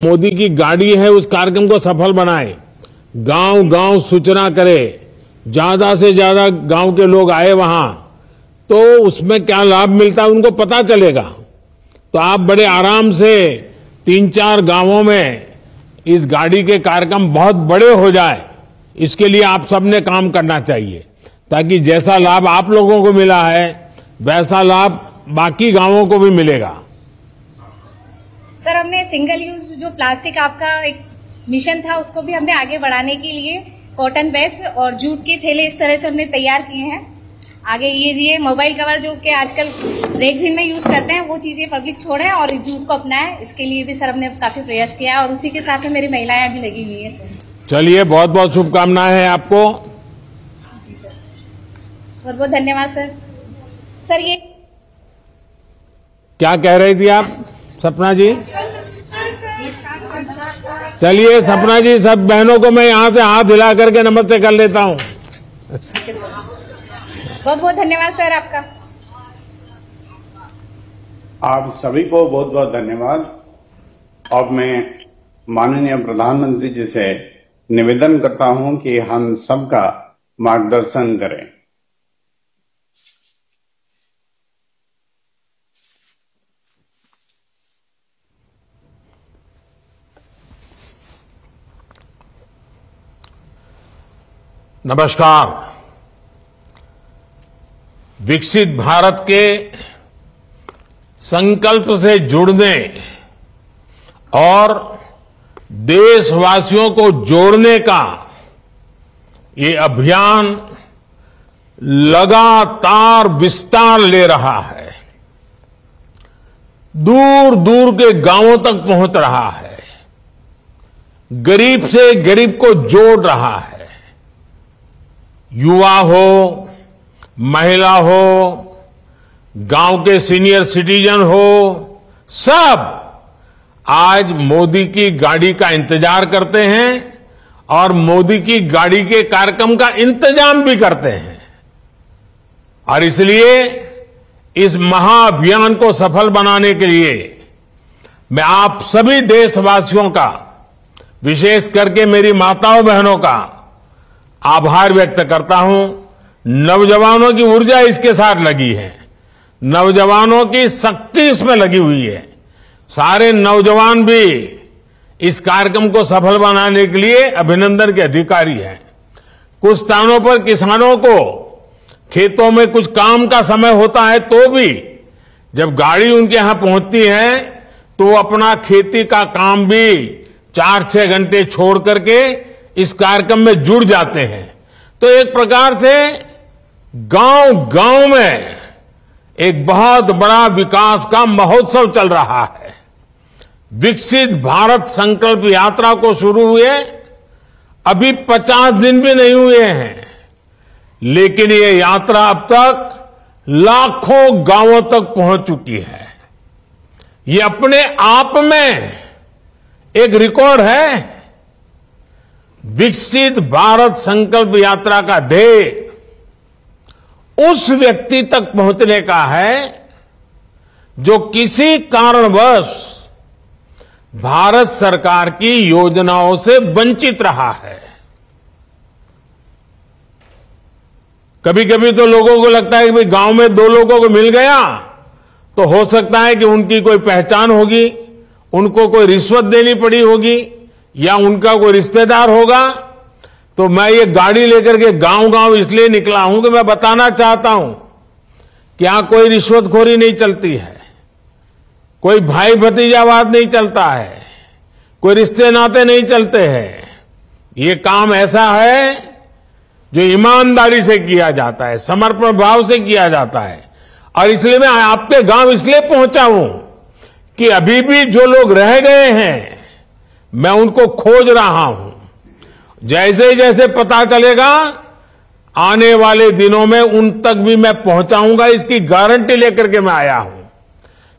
मोदी की गाड़ी है, उस कार्यक्रम को सफल बनाए, गांव गांव सूचना करे, ज्यादा से ज्यादा गांव के लोग आए वहां, तो उसमें क्या लाभ मिलता है उनको पता चलेगा। तो आप बड़े आराम से 3-4 गांवों में इस गाड़ी के कार्यक्रम बहुत बड़े हो जाए, इसके लिए आप सबने काम करना चाहिए, ताकि जैसा लाभ आप लोगों को मिला है वैसा लाभ बाकी गांवों को भी मिलेगा। सर, हमने सिंगल यूज जो प्लास्टिक आपका एक मिशन था उसको भी हमने आगे बढ़ाने के लिए कॉटन बैग्स और जूट के थैले इस तरह से हमने तैयार किए हैं। आगे ये मोबाइल कवर जो कि आजकल रेगजीन में यूज करते हैं वो चीजें पब्लिक छोड़े और जूट को अपनाए, इसके लिए भी सर हमने काफी प्रयास किया है और उसी के साथ में मेरी महिलाएं भी लगी हुई है। सर चलिए, बहुत बहुत शुभकामनाएं हैं आपको। जी सर, बहुत बहुत धन्यवाद सर। सर ये क्या कह रही थी आप सपना जी? चलिए सपना जी, सब बहनों को मैं यहां से हाथ हिला करके नमस्ते कर लेता हूं। बहुत बहुत धन्यवाद सर आपका। आप सभी को बहुत बहुत धन्यवाद। अब मैं माननीय प्रधानमंत्री जी से निवेदन करता हूं कि हम सबका मार्गदर्शन करें। नमस्कार। विकसित भारत के संकल्प से जुड़ने और देशवासियों को जोड़ने का ये अभियान लगातार विस्तार ले रहा है, दूर दूर के गांवों तक पहुंच रहा है, गरीब से गरीब को जोड़ रहा है। युवा हो, महिला हो, गांव के सीनियर सिटीजन हो, सब आज मोदी की गाड़ी का इंतजार करते हैं और मोदी की गाड़ी के कार्यक्रम का इंतजाम भी करते हैं। और इसलिए इस महाअभियान को सफल बनाने के लिए मैं आप सभी देशवासियों का, विशेष करके मेरी माताओं बहनों का आभार व्यक्त करता हूं। नौजवानों की ऊर्जा इसके साथ लगी है, नौजवानों की शक्ति इसमें लगी हुई है। सारे नौजवान भी इस कार्यक्रम को सफल बनाने के लिए अभिनंदन के अधिकारी हैं। कुछ स्थानों पर किसानों को खेतों में कुछ काम का समय होता है, तो भी जब गाड़ी उनके यहां पहुंचती है तो वो अपना खेती का काम भी 4-6 घंटे छोड़ करके इस कार्यक्रम में जुड़ जाते हैं। तो एक प्रकार से गांव गांव में एक बहुत बड़ा विकास का महोत्सव चल रहा है। विकसित भारत संकल्प यात्रा को शुरू हुए अभी 50 दिन भी नहीं हुए हैं, लेकिन ये यात्रा अब तक लाखों गांवों तक पहुंच चुकी है। ये अपने आप में एक रिकॉर्ड है। विकसित भारत संकल्प यात्रा का ध्येय उस व्यक्ति तक पहुंचने का है जो किसी कारणवश भारत सरकार की योजनाओं से वंचित रहा है। कभी कभी तो लोगों को लगता है कि भाई गांव में 2 लोगों को मिल गया तो हो सकता है कि उनकी कोई पहचान होगी, उनको कोई रिश्वत देनी पड़ी होगी या उनका कोई रिश्तेदार होगा। तो मैं ये गाड़ी लेकर के गांव गांव इसलिए निकला हूं कि मैं बताना चाहता हूं कि यहां कोई रिश्वतखोरी नहीं चलती है, कोई भाई भतीजावाद नहीं चलता है, कोई रिश्ते नाते नहीं चलते हैं। ये काम ऐसा है जो ईमानदारी से किया जाता है, समर्पण भाव से किया जाता है। और इसलिए मैं आपके गांव इसलिए पहुंचा हूं कि अभी भी जो लोग रह गए हैं मैं उनको खोज रहा हूं। जैसे जैसे पता चलेगा आने वाले दिनों में उन तक भी मैं पहुंचाऊंगा, इसकी गारंटी लेकर के मैं आया हूं।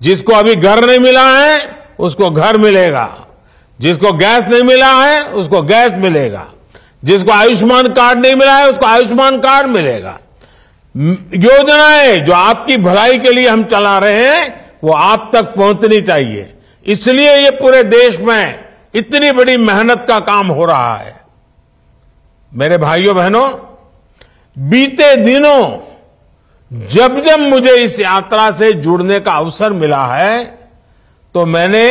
जिसको अभी घर नहीं मिला है उसको घर मिलेगा, जिसको गैस नहीं मिला है उसको गैस मिलेगा, जिसको आयुष्मान कार्ड नहीं मिला है उसको आयुष्मान कार्ड मिलेगा। योजनाएं जो आपकी भलाई के लिए हम चला रहे हैं वो आप तक पहुंचनी चाहिए। इसलिए ये पूरे देश में इतनी बड़ी मेहनत का काम हो रहा है। मेरे भाइयों बहनों, बीते दिनों जब जब मुझे इस यात्रा से जुड़ने का अवसर मिला है तो मैंने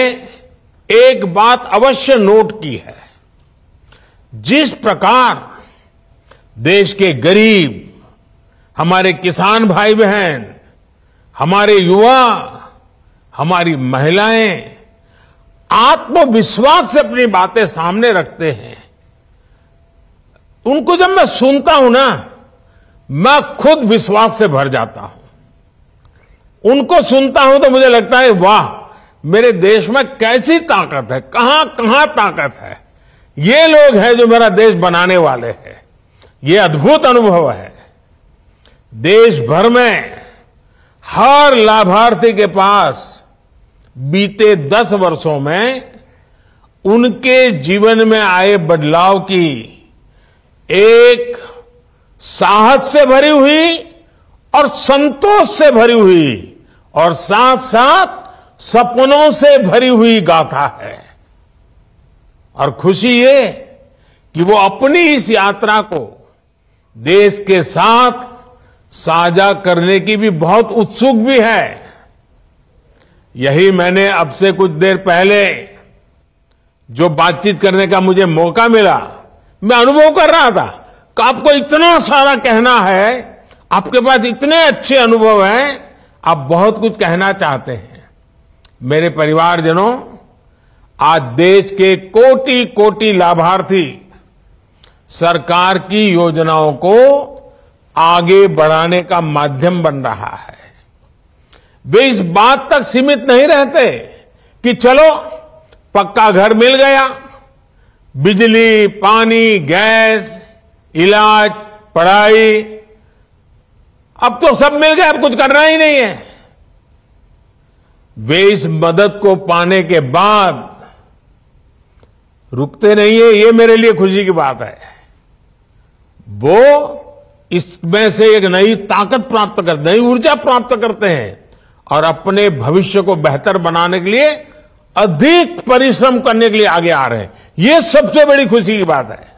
एक बात अवश्य नोट की है। जिस प्रकार देश के गरीब, हमारे किसान भाई बहन, हमारे युवा, हमारी महिलाएं आत्मविश्वास से अपनी बातें सामने रखते हैं, उनको जब मैं सुनता हूं ना, मैं खुद विश्वास से भर जाता हूं। उनको सुनता हूं तो मुझे लगता है वाह, मेरे देश में कैसी ताकत है, कहां कहां ताकत है। ये लोग हैं जो मेरा देश बनाने वाले हैं। ये अद्भुत अनुभव है। देश भर में हर लाभार्थी के पास बीते 10 वर्षों में उनके जीवन में आए बदलाव की एक साहस से भरी हुई और संतोष से भरी हुई और साथ साथ सपनों से भरी हुई गाथा है। और खुशी ये कि वो अपनी इस यात्रा को देश के साथ साझा करने की भी बहुत उत्सुक भी है। यही मैंने अब से कुछ देर पहले जो बातचीत करने का मुझे मौका मिला, मैं अनुभव कर रहा था कि आपको इतना सारा कहना है, आपके पास इतने अच्छे अनुभव हैं, आप बहुत कुछ कहना चाहते हैं। मेरे परिवारजनों, आज देश के कोटि कोटि लाभार्थी सरकार की योजनाओं को आगे बढ़ाने का माध्यम बन रहा है। वे इस बात तक सीमित नहीं रहते कि चलो पक्का घर मिल गया, बिजली, पानी, गैस, इलाज, पढ़ाई, अब तो सब मिल गया, अब कुछ करना ही नहीं है। वे इस मदद को पाने के बाद रुकते नहीं है। ये मेरे लिए खुशी की बात है। वो इसमें से एक नई ताकत प्राप्त करते, नई ऊर्जा प्राप्त करते हैं और अपने भविष्य को बेहतर बनाने के लिए अधिक परिश्रम करने के लिए आगे आ रहे हैं। ये सबसे बड़ी खुशी की बात है।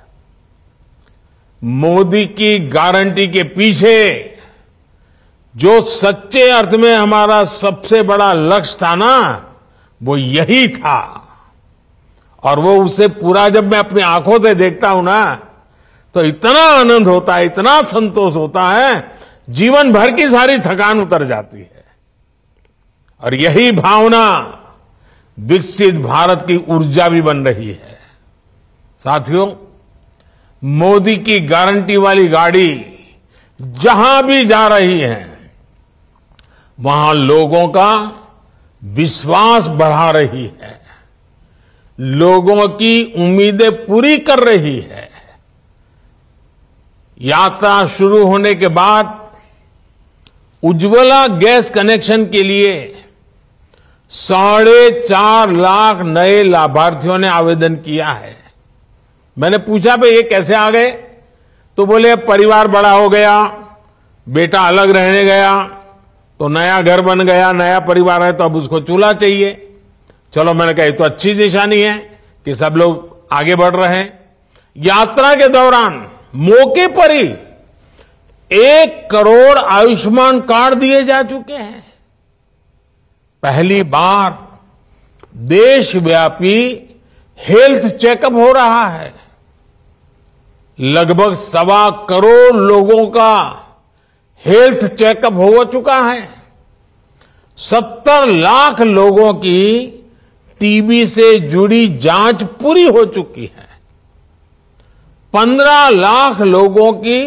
मोदी की गारंटी के पीछे जो सच्चे अर्थ में हमारा सबसे बड़ा लक्ष्य था ना, वो यही था। और वो उसे पूरा जब मैं अपनी आंखों से देखता हूं ना, तो इतना आनंद होता है, इतना संतोष होता है, जीवन भर की सारी थकान उतर जाती है। और यही भावना विकसित भारत की ऊर्जा भी बन रही है। साथियों, मोदी की गारंटी वाली गाड़ी जहां भी जा रही है, वहां लोगों का विश्वास बढ़ा रही है, लोगों की उम्मीदें पूरी कर रही है। यात्रा शुरू होने के बाद उज्ज्वला गैस कनेक्शन के लिए 4.5 लाख नए लाभार्थियों ने आवेदन किया है। मैंने पूछा भाई ये कैसे आ गए, तो बोले परिवार बड़ा हो गया, बेटा अलग रहने गया, तो नया घर बन गया, नया परिवार है, तो अब उसको चूल्हा चाहिए। चलो, मैंने कहा ये तो अच्छी निशानी है कि सब लोग आगे बढ़ रहे हैं। यात्रा के दौरान मौके पर ही 1 करोड़ आयुष्मान कार्ड दिए जा चुके हैं। पहली बार देशव्यापी हेल्थ चेकअप हो रहा है। लगभग 1.25 करोड़ लोगों का हेल्थ चेकअप हो चुका है। 70 लाख लोगों की टीबी से जुड़ी जांच पूरी हो चुकी है। 15 लाख लोगों की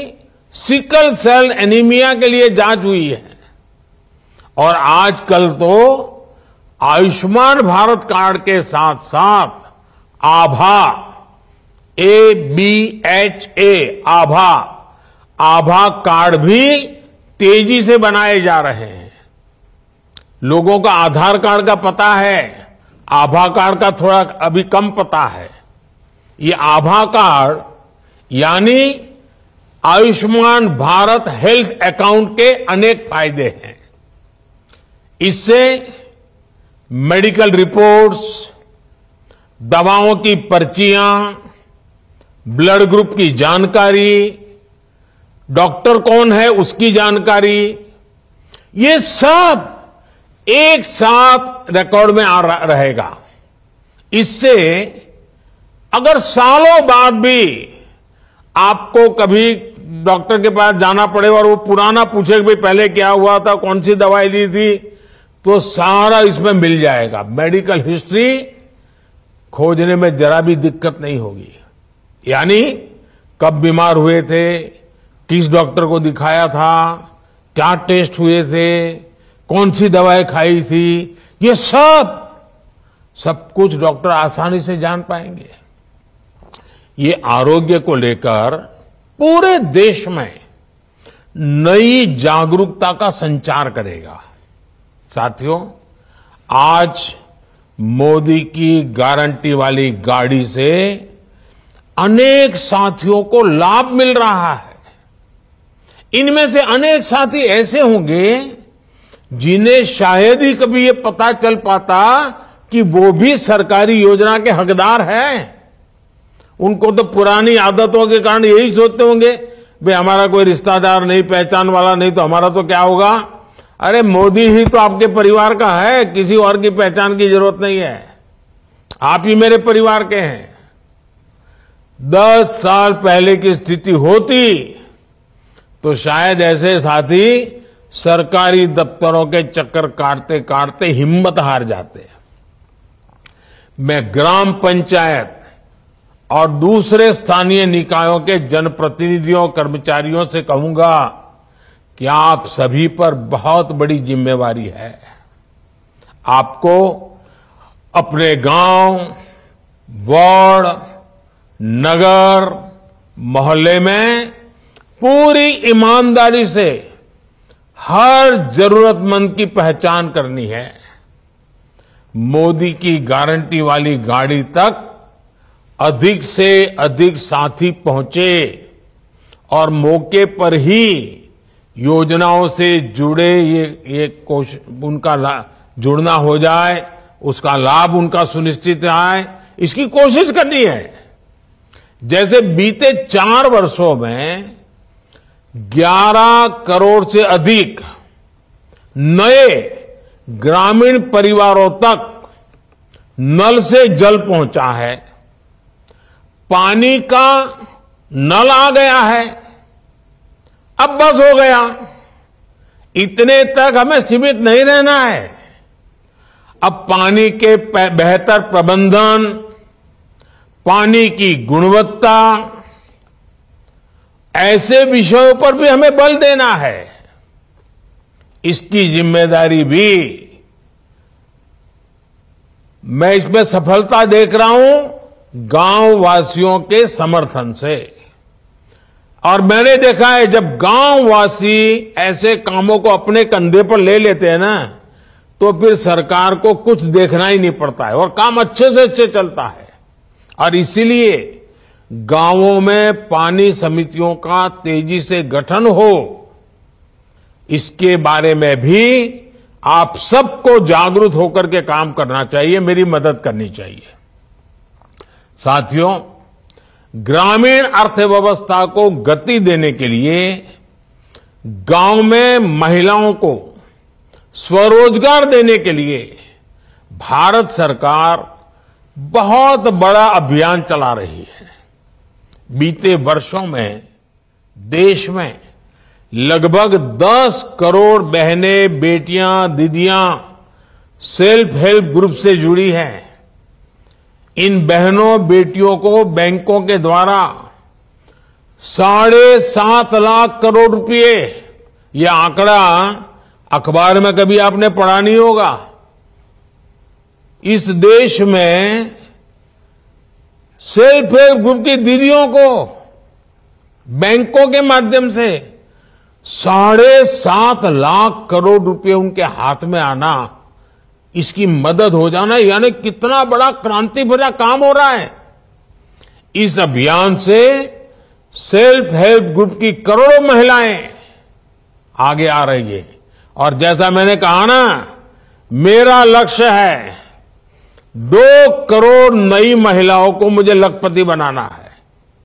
सिकल सेल एनीमिया के लिए जांच हुई है। और आजकल तो आयुष्मान भारत कार्ड के साथ साथ आभा, ABHA, आभा कार्ड भी तेजी से बनाए जा रहे हैं। लोगों का आधार कार्ड का पता है, आभा कार्ड का थोड़ा अभी कम पता है। ये आभा कार्ड यानी आयुष्मान भारत हेल्थ अकाउंट के अनेक फायदे हैं। इससे मेडिकल रिपोर्ट्स, दवाओं की पर्चियां, ब्लड ग्रुप की जानकारी, डॉक्टर कौन है उसकी जानकारी, ये सब एक साथ रिकॉर्ड में रहेगा। इससे अगर सालों बाद भी आपको कभी डॉक्टर के पास जाना पड़े और वो पुराना पूछे कि भाई पहले क्या हुआ था, कौन सी दवाई ली थी, तो सारा इसमें मिल जाएगा। मेडिकल हिस्ट्री खोजने में जरा भी दिक्कत नहीं होगी। यानी कब बीमार हुए थे, किस डॉक्टर को दिखाया था, क्या टेस्ट हुए थे, कौन सी दवाई खाई थी, ये सब कुछ डॉक्टर आसानी से जान पाएंगे। ये आरोग्य को लेकर पूरे देश में नई जागरूकता का संचार करेगा। साथियों, आज मोदी की गारंटी वाली गाड़ी से अनेक साथियों को लाभ मिल रहा है। इनमें से अनेक साथी ऐसे होंगे जिन्हें शायद ही कभी ये पता चल पाता कि वो भी सरकारी योजना के हकदार हैं। उनको तो पुरानी आदतों के कारण यही सोचते होंगे, भाई हमारा कोई रिश्तेदार नहीं, पहचान वाला नहीं, तो हमारा तो क्या होगा। अरे मोदी ही तो आपके परिवार का है, किसी और की पहचान की जरूरत नहीं है, आप ही मेरे परिवार के हैं। 10 साल पहले की स्थिति होती तो शायद ऐसे साथी सरकारी दफ्तरों के चक्कर काटते काटते हिम्मत हार जाते। मैं ग्राम पंचायत और दूसरे स्थानीय निकायों के जनप्रतिनिधियों, कर्मचारियों से कहूंगा कि आप सभी पर बहुत बड़ी जिम्मेवारी है। आपको अपने गांव, वार्ड, नगर, मोहल्ले में पूरी ईमानदारी से हर जरूरतमंद की पहचान करनी है। मोदी की गारंटी वाली गाड़ी तक अधिक से अधिक साथी पहुंचे और मौके पर ही योजनाओं से जुड़े ये उनका जुड़ना हो जाए, उसका लाभ उनका सुनिश्चित आए, इसकी कोशिश करनी है। जैसे बीते 4 वर्षों में 11 करोड़ से अधिक नए ग्रामीण परिवारों तक नल से जल पहुंचा है, पानी का नल आ गया है, अब बस हो गया, इतने तक हमें सीमित नहीं रहना है। अब पानी के बेहतर प्रबंधन, पानी की गुणवत्ता, ऐसे विषयों पर भी हमें बल देना है। इसकी जिम्मेदारी भी मैं इसमें सफलता देख रहा हूं गांव वासियों के समर्थन से। और मैंने देखा है जब गांववासी ऐसे कामों को अपने कंधे पर ले लेते हैं ना, तो फिर सरकार को कुछ देखना ही नहीं पड़ता है और काम अच्छे से अच्छे चलता है। और इसीलिए गांवों में पानी समितियों का तेजी से गठन हो, इसके बारे में भी आप सबको जागरूक होकर के काम करना चाहिए, मेरी मदद करनी चाहिए। साथियों, ग्रामीण अर्थव्यवस्था को गति देने के लिए गांव में महिलाओं को स्वरोजगार देने के लिए भारत सरकार बहुत बड़ा अभियान चला रही है। बीते वर्षों में देश में लगभग 10 करोड़ बहनें, बेटियां, दीदियां सेल्फ हेल्प ग्रुप से जुड़ी हैं। इन बहनों बेटियों को बैंकों के द्वारा 7.5 लाख करोड़ रुपए, यह आंकड़ा अखबार में कभी आपने पढ़ा नहीं होगा। इस देश में सेल्फ हेल्प ग्रुप की दीदियों को बैंकों के माध्यम से 7.5 लाख करोड़ रुपए उनके हाथ में आना, इसकी मदद हो जाना, यानी कितना बड़ा क्रांति भरा काम हो रहा है। इस अभियान से सेल्फ हेल्प ग्रुप की करोड़ों महिलाएं आगे आ रही है। और जैसा मैंने कहा ना, मेरा लक्ष्य है 2 करोड़ नई महिलाओं को मुझे लखपति बनाना है।